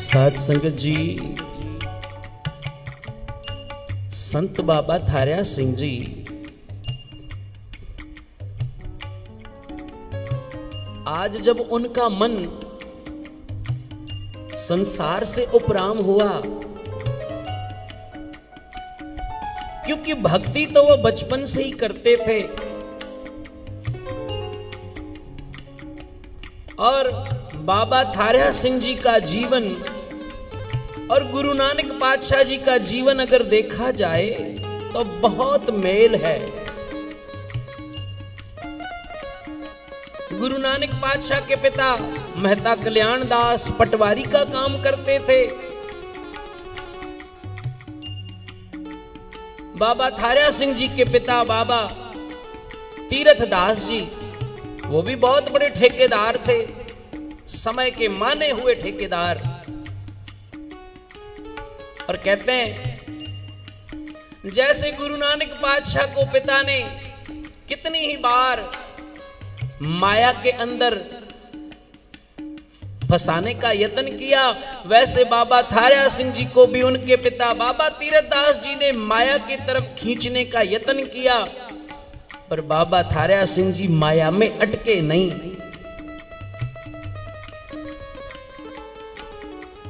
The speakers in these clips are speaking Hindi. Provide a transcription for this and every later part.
साध संगत जी, संत बाबा थारिया सिंह जी आज जब उनका मन संसार से उपराम हुआ, क्योंकि भक्ति तो वो बचपन से ही करते थे और बाबा थारिया सिंह जी का जीवन और गुरु नानक पातशाह जी का जीवन अगर देखा जाए तो बहुत मेल है। गुरु नानक पातशाह के पिता मेहता कल्याण दास पटवारी का काम करते थे। बाबा थारिया सिंह जी के पिता बाबा तीरथ दास जी वो भी बहुत बड़े ठेकेदार थे, समय के माने हुए ठेकेदार। और कहते हैं जैसे गुरु नानक पातशाह को पिता ने कितनी ही बार माया के अंदर फंसाने का यत्न किया, वैसे बाबा थारिया सिंह जी को भी उनके पिता बाबा तीरथ दास जी ने माया की तरफ खींचने का यत्न किया, पर बाबा थारिया सिंह जी माया में अटके नहीं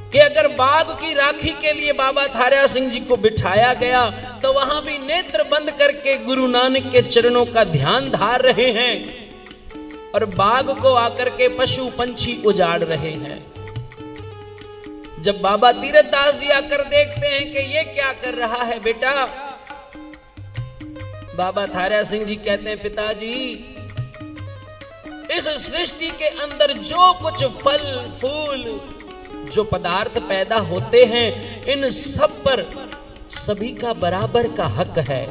कि अगर बाघ की राखी के लिए बाबा थारिया सिंह जी को बिठाया गया तो वहां भी नेत्र बंद करके गुरु नानक के चरणों का ध्यान धार रहे हैं और बाघ को आकर के पशु पंछी उजाड़ रहे हैं। जब बाबा तीरथ दास जी आकर देखते हैं कि ये क्या कर रहा है बेटा, बाबा थारिया सिंह जी कहते हैं पिताजी, इस सृष्टि के अंदर जो कुछ फल फूल जो पदार्थ पैदा होते हैं इन सब पर सभी का बराबर का हक है,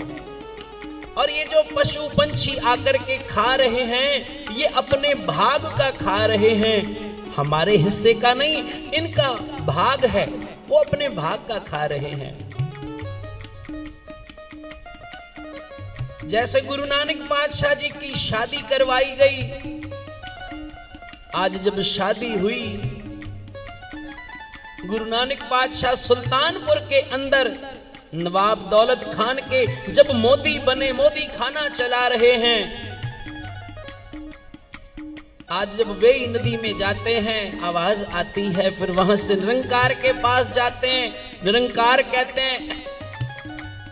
और ये जो पशु पंछी आकर के खा रहे हैं ये अपने भाग का खा रहे हैं, हमारे हिस्से का नहीं, इनका भाग है, वो अपने भाग का खा रहे हैं। जैसे गुरु नानक पातशाह जी की शादी करवाई गई, आज जब शादी हुई, गुरु नानक पातशाह सुल्तानपुर के अंदर नवाब दौलत खान के जब मोदी बने, मोदी खाना चला रहे हैं, आज जब वे नदी में जाते हैं आवाज आती है, फिर वहां से निरंकार के पास जाते हैं, निरंकार कहते हैं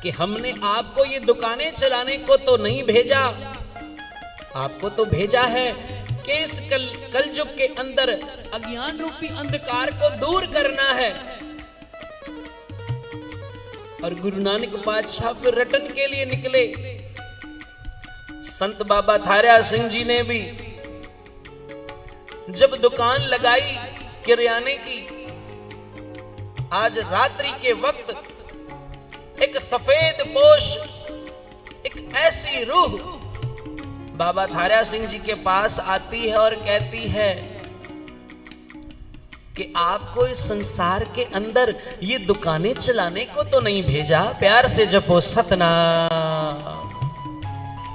कि हमने आपको ये दुकानें चलाने को तो नहीं भेजा, आपको तो भेजा है कि इस कलयुग के अंदर अज्ञान रूपी अंधकार को दूर करना है। और गुरु नानक पातशाह फिर रटन के लिए निकले। संत बाबा थारिया सिंह जी ने भी जब दुकान लगाई किराने की, आज रात्रि के वक्त एक सफेद पोश एक ऐसी रूह बाबा थारिया सिंह जी के पास आती है और कहती है कि आपको इस संसार के अंदर ये दुकानें चलाने को तो नहीं भेजा, प्यार से जपो सतनाम।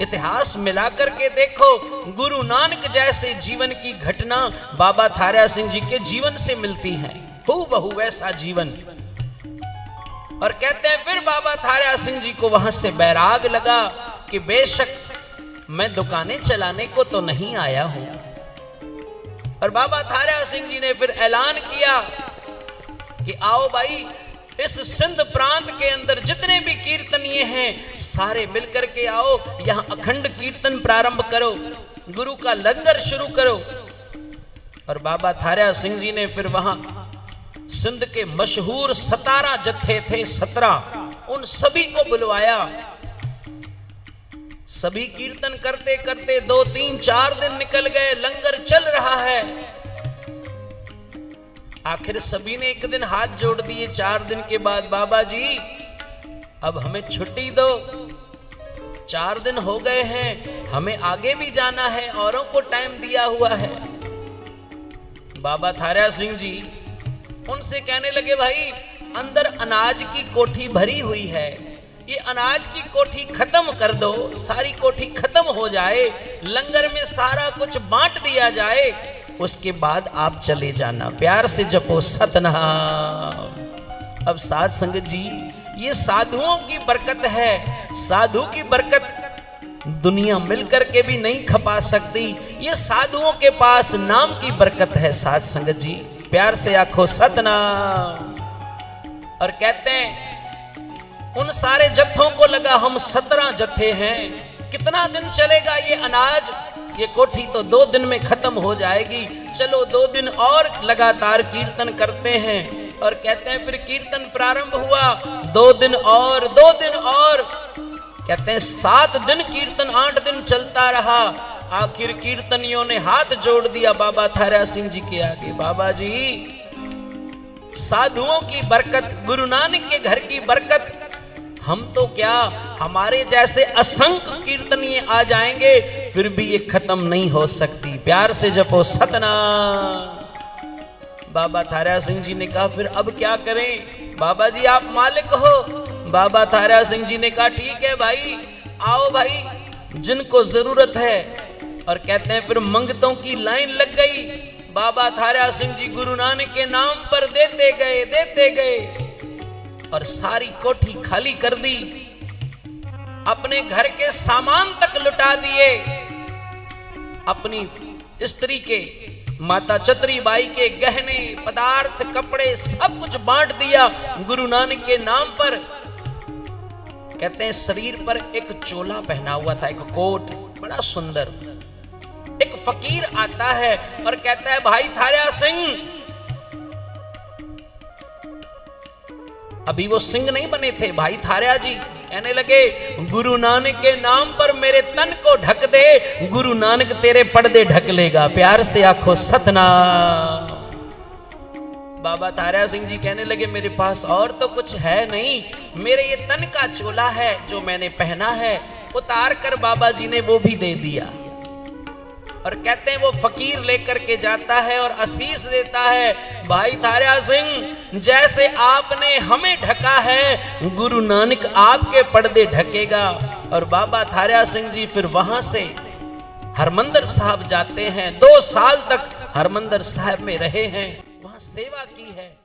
इतिहास मिलाकर के देखो, गुरु नानक जैसे जीवन की घटना बाबा थारिया सिंह जी के जीवन से मिलती है, हूबहू वैसा जीवन। और कहते हैं फिर बाबा थारिया सिंह जी को वहां से बैराग लगा कि बेशक मैं दुकानें चलाने को तो नहीं आया हूं। और बाबा थारिया सिंह जी ने फिर ऐलान किया कि आओ भाई, इस सिंध प्रांत के अंदर जितने भी कीर्तनीय हैं सारे मिलकर के आओ, यहां अखंड कीर्तन प्रारंभ करो, गुरु का लंगर शुरू करो। और बाबा थारिया सिंह जी ने फिर वहां सिंध के मशहूर 17 जत्थे थे, 17, उन सभी को बुलवाया। सभी कीर्तन करते करते 2, 3, 4 दिन निकल गए, लंगर चल रहा है। आखिर सभी ने एक दिन हाथ जोड़ दिए 4 दिन के बाद, बाबा जी अब हमें छुट्टी दो, 4 दिन हो गए हैं, हमें आगे भी जाना है, औरों को टाइम दिया हुआ है। बाबा थारिया सिंह जी उनसे कहने लगे, भाई अंदर अनाज की कोठी भरी हुई है, ये अनाज की कोठी खत्म कर दो, सारी कोठी खत्म हो जाए, लंगर में सारा कुछ बांट दिया जाए, उसके बाद आप चले जाना, प्यार से जपो सतनाम। अब साध संगत जी, ये साधुओं की बरकत है। साधु की बरकत दुनिया मिलकर के भी नहीं खपा सकती। ये साधुओं के पास नाम की बरकत है। साध संगत जी, प्यार से आखो सतनाम। और कहते हैं उन सारे जत्थों को लगा हम 17 जत्थे हैं, कितना दिन चलेगा ये अनाज, ये कोठी तो 2 दिन में खत्म हो जाएगी, चलो 2 दिन और लगातार कीर्तन करते हैं। और कहते हैं फिर कीर्तन प्रारंभ हुआ, 2 दिन और 2 दिन और, कहते हैं 7 दिन कीर्तन, 8 दिन चलता रहा। आखिर कीर्तनियों ने हाथ जोड़ दिया बाबा थारा सिंह जी के आगे, बाबा जी साधुओं की बरकत, गुरु नानक के घर की बरकत, हम तो क्या, हमारे जैसे असंख्य कीर्तनीय आ जाएंगे फिर भी ये खत्म नहीं हो सकती। प्यार से जपो सतनाम। बाबा थारा सिंह जी ने कहा फिर अब क्या करें, बाबा जी आप मालिक हो। बाबा थारा सिंह जी ने कहा ठीक है भाई, आओ भाई जिनको जरूरत है। और कहते हैं फिर मंगतों की लाइन लग गई। बाबा थारा सिंह जी गुरु नानक के नाम पर देते गए और सारी कोठी खाली कर दी, अपने घर के सामान तक लुटा दिए, अपनी स्त्री के, माता चतरी बाई के गहने पदार्थ कपड़े सब कुछ बांट दिया गुरु नानक के नाम पर। कहते हैं शरीर पर एक चोला पहना हुआ था, एक कोट बड़ा सुंदर। एक फकीर आता है और कहता है भाई थारा सिंह, अभी वो सिंह नहीं बने थे, भाई थारा जी कहने लगे गुरु नानक के नाम पर मेरे तन को ढक दे, गुरु नानक तेरे पर्दे ढक लेगा। प्यार से आखो सतनाम। बाबा थारा सिंह जी कहने लगे मेरे पास और तो कुछ है नहीं, मेरे ये तन का चोला है जो मैंने पहना है, उतार कर बाबा जी ने वो भी दे दिया। और कहते हैं वो फकीर लेकर के जाता है और आशीष देता है, भाई थारा सिंह जैसे आपने हमें ढका है गुरु नानक आपके पर्दे ढकेगा। और बाबा थारा सिंह जी फिर वहां से हरमंदिर साहब जाते हैं, 2 साल तक हरमंदिर साहब में रहे हैं, वहां सेवा की है।